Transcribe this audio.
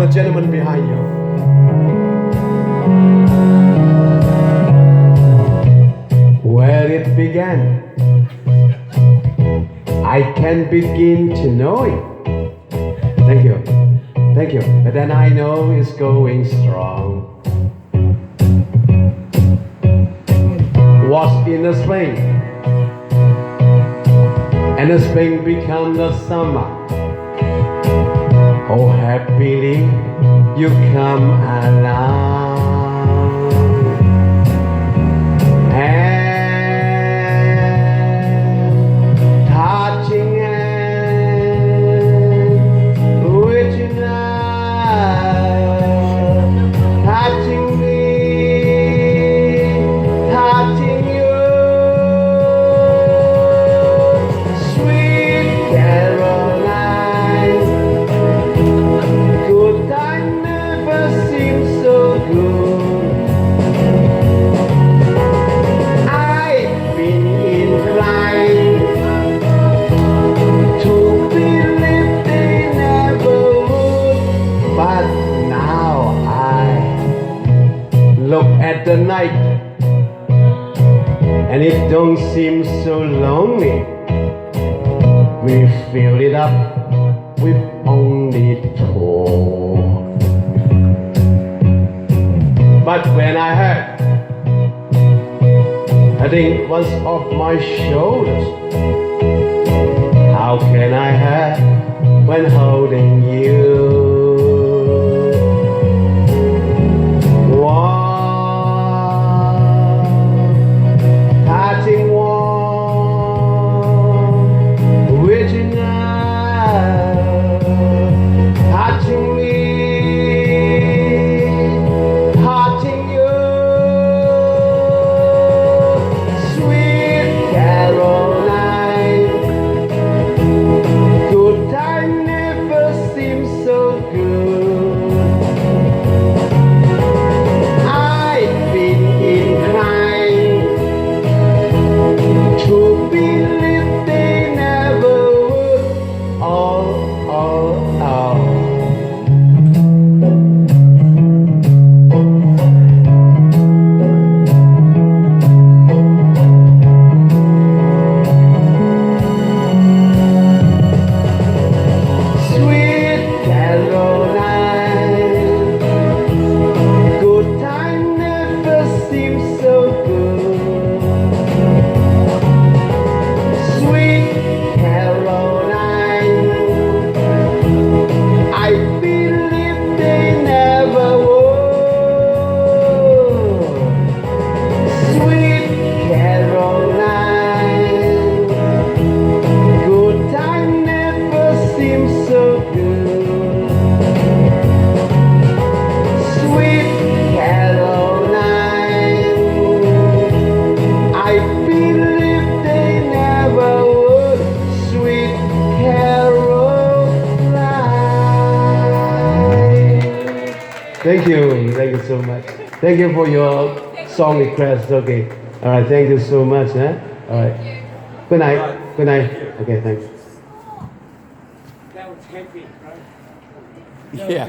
the gentleman behind you. Where it began, I can begin to know it. Thank you, thank you. But then I know it's going strong. Was in the spring, and the spring become the summer. Oh, happily you come along. And touching hand with your love, touching me, touching you, sweet Caroline. Good time never seems so good. I've been inclined to believe they never would, but now I look at the night and it don't seem so lonely. We fill it up with only two. But when I heard, I think once off my shoulders, how can I hurt when holding you? Warm, touching warm, original, touching me, touching you, sweet Caroline. Good time never seems so good. I've been inclined to believe they never would. Oh, oh, oh. Sweet Caroline, good time never seems so good. Sweet Caroline, I believe they never would. Sweet Caroline, good time never seems so good. Sweet Caroline, I believe they never would. Sweet Caroline. Thank you so much. Thank you for your song request. Okay, all right. Thank you so much. All right. Good night. Good night. Okay, thanks. That was heavy, right? Yeah.